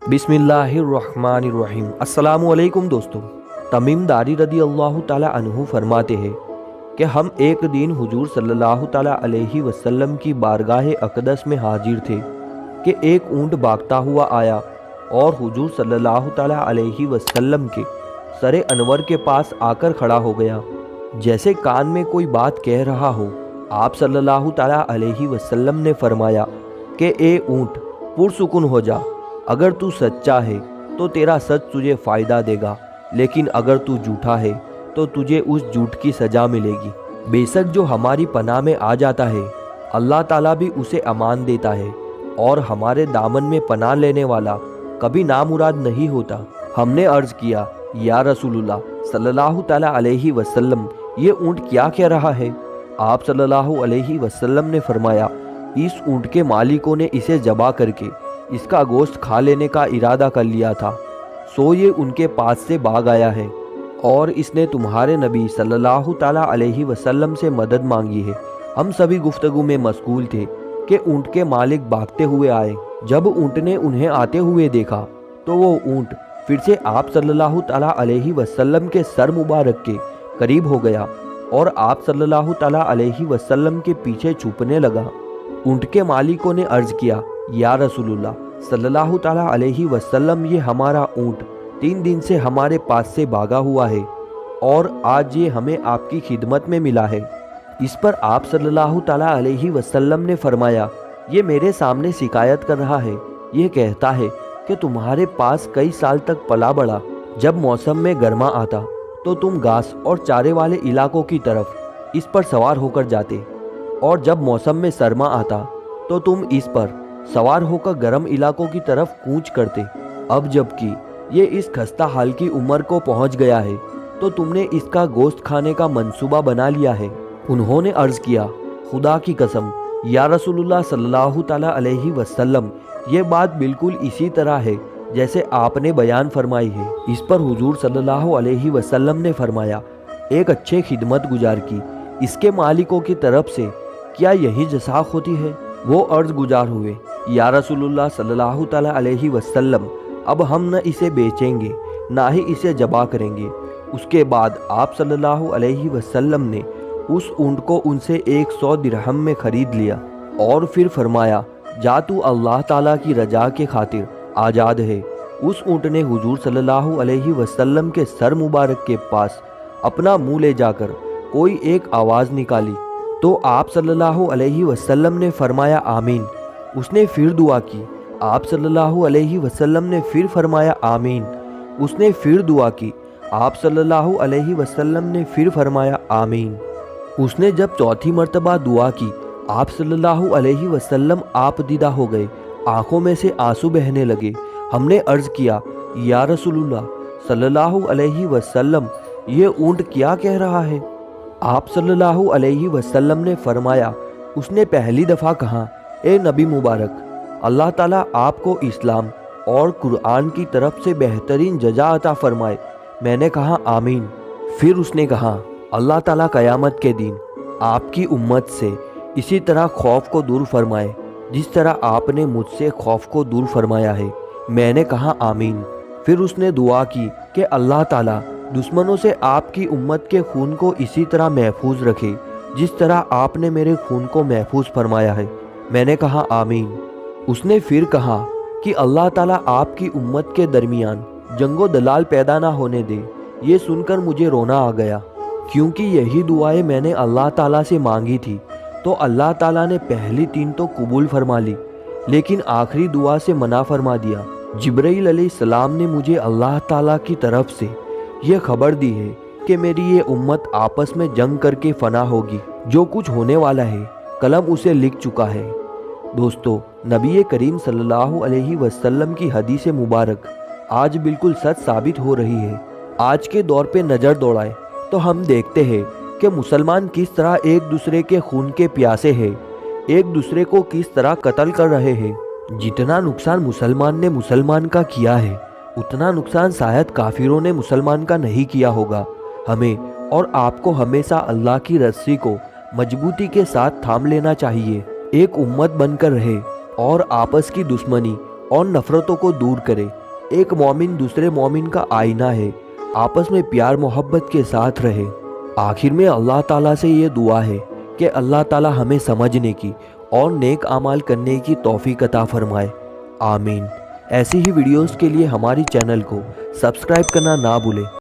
बिस्मिल्लाहिर्रहमानिर्रहीम। अस्सलामु अलैकुम दोस्तों। तमीम दारी रदी अल्लाह ताला अन्हु फरमाते हैं कि हम एक दिन हुजूर सल्लल्लाहु ताला अलैहि वसल्लम की बारगाह अक़दस में हाजिर थे कि एक ऊँट भागता हुआ आया और हुजूर सल्लल्लाहु ताला अलैहि वसल्लम के सरे अनवर के पास आकर खड़ा हो गया, जैसे कान में कोई बात कह रहा हो। आप सल्लल्लाहु ताला अलैहि वसल्लम ने फरमाया कि ए ऊँट, पुरसुकून हो जा। अगर तू सच्चा है तो तेरा सच तुझे फ़ायदा देगा, लेकिन अगर तू झूठा है तो तुझे उस झूठ की सज़ा मिलेगी। बेशक जो हमारी पनाह में आ जाता है, अल्लाह ताला भी उसे अमान देता है, और हमारे दामन में पनाह लेने वाला कभी नामुराद नहीं होता। हमने अर्ज़ किया, या रसूलुल्लाह सल्लल्लाहु ताला अलैहि वसल्लम, ये ऊँट क्या कह रहा है? आप सल्लल्लाहु अलैहि वसल्लम ने फरमाया, इस ऊँट के मालिकों ने इसे ज़बा करके इसका गोश्त खा लेने का इरादा कर लिया था, सो ये उनके पास से भाग आया है और इसने तुम्हारे नबी सल्लल्लाहु ताला अलैहि वसल्लम से मदद मांगी है। हम सभी गुफ्तगू में मशगूल थे कि ऊँट के मालिक भागते हुए आए। जब ऊँट ने उन्हें आते हुए देखा तो वो ऊँट फिर से आप सल्लल्लाहु ताला अलैहि वसल्लम के सर मुबारक के करीब हो गया और आप सल्लल्लाहु ताला अलैहि वसल्लम के पीछे छुपने लगा। ऊँट के मालिकों ने अर्ज़ किया, या रसूलुल्लाह सल्लल्लाहु ताला अलैहि वसल्लम, ये हमारा ऊँट 3 दिन से हमारे पास से भागा हुआ है और आज ये हमें आपकी खिदमत में मिला है। इस पर आप सल्लल्लाहु ताला अलैहि वसल्लम ने फरमाया, ये मेरे सामने शिकायत कर रहा है। ये कहता है कि तुम्हारे पास कई साल तक पला बढ़ा। जब मौसम में गर्मा आता तो तुम घास और चारे वाले इलाकों की तरफ इस पर सवार होकर जाते, और जब मौसम में सरमा आता तो तुम इस पर सवार होकर गर्म इलाकों की तरफ कूच करते। अब जबकि ये इस खस्ता हाल की उम्र को पहुंच गया है तो तुमने इसका गोश्त खाने का मंसूबा बना लिया है। उन्होंने अर्ज़ किया, खुदा की कसम या रसूलुल्लाह सल्लल्लाहु ताला अलैहि वसल्लम, ये बात बिल्कुल इसी तरह है जैसे आपने बयान फरमाई है। इस पर हुजूर सल्लल्लाहु अलैहि वसल्लम ने फरमाया, एक अच्छे खिदमत गुजार की इसके मालिकों की तरफ से क्या यही जसाक होती है? वो अर्ज़ गुजार हुए, या रसूलुल्लाह सल्लल्लाहु ताला अलैहि वसल्लम, अब हम न इसे बेचेंगे ना ही इसे जबा करेंगे। उसके बाद आप सल्लल्लाहु अलैहि वसल्लम ने उस ऊँट को उनसे 100 दिरहम में ख़रीद लिया और फिर फरमाया, जा तू अल्लाह ताला की रजा के खातिर आज़ाद है। उस ऊँट ने हुजूर सल्लल्लाहु अलैहि वसल्लम के सर मुबारक के पास अपना मुँह ले जाकर कोई एक आवाज़ निकाली तो आप सल्लल्लाहु अलैहि वसल्लम ने फरमाया, आमीन। उसने फिर दुआ की, आप सल्लल्लाहु अलैहि वसल्लम ने फिर फरमाया, आमीन। उसने फिर दुआ की, आप सल्लल्लाहु अलैहि वसल्लम ने फिर फरमाया, आमीन। उसने जब चौथी मर्तबा दुआ की, आप सल्लल्लाहु अलैहि वसल्लम आप दीदा हो गए, आंखों में से आंसू बहने लगे। हमने अर्ज़ किया, या रसूलुल्लाह सल्लल्लाहु अलैहि वसल्लम, ये ऊँट क्या कह रहा है? आप सल्लल्लाहु अलैहि वसल्लम ने फरमाया, उसने पहली दफ़ा कहा, ए नबी मुबारक, अल्लाह ताला आपको इस्लाम और कुरान की तरफ से बेहतरीन जजा अता फरमाए। मैंने कहा, आमीन। फिर उसने कहा, अल्लाह ताला क़यामत के दिन आपकी उम्मत से इसी तरह खौफ को दूर फरमाए जिस तरह आपने मुझसे खौफ को दूर फरमाया है। मैंने कहा, आमीन। फिर उसने दुआ की कि अल्लाह ताला दुश्मनों से आपकी उम्मत के खून को इसी तरह महफूज रखे जिस तरह आपने मेरे खून को महफूज फरमाया है। मैंने कहा, आमीन। उसने फिर कहा कि अल्लाह ताला आपकी उम्मत के दरमियान जंगो दलाल पैदा ना होने दे। ये सुनकर मुझे रोना आ गया, क्योंकि यही दुआएं मैंने अल्लाह ताला से मांगी थी। तो अल्लाह ताला ने पहली 3 तो कबूल फरमा ली, लेकिन आखिरी दुआ से मना फरमा दिया। जिब्राईल अलैहिस्सलाम ने मुझे अल्लाह ताला की तरफ से ये खबर दी है कि मेरी ये उम्मत आपस में जंग करके फना होगी। जो कुछ होने वाला है कलम उसे लिख चुका है। दोस्तों, नबी करीम सल्लल्लाहु अलैहि वसल्लम की हदीस मुबारक आज बिल्कुल सच साबित हो रही है। आज के दौर पे नज़र दौड़ाएं तो हम देखते हैं कि मुसलमान किस तरह एक दूसरे के खून के प्यासे हैं, एक दूसरे को किस तरह कत्ल कर रहे हैं। जितना नुकसान मुसलमान ने मुसलमान का किया है, उतना नुकसान शायद काफिरों ने मुसलमान का नहीं किया होगा। हमें और आपको हमेशा अल्लाह की रस्सी को मजबूती के साथ थाम लेना चाहिए, एक उम्मत बनकर रहे और आपस की दुश्मनी اور नफ़रतों को दूर करे। एक मोमिन दूसरे मोमिन का आईना है, आपस में प्यार मोहब्बत के साथ रहे। आखिर में अल्लाह ताला से ये दुआ है कि अल्लाह ताला हमें समझने की और नेक आमाल करने की तौफीक अता फरमाए। आमीन। ऐसी ही वीडियोस के लिए हमारी चैनल को सब्सक्राइब करना ना भूलें।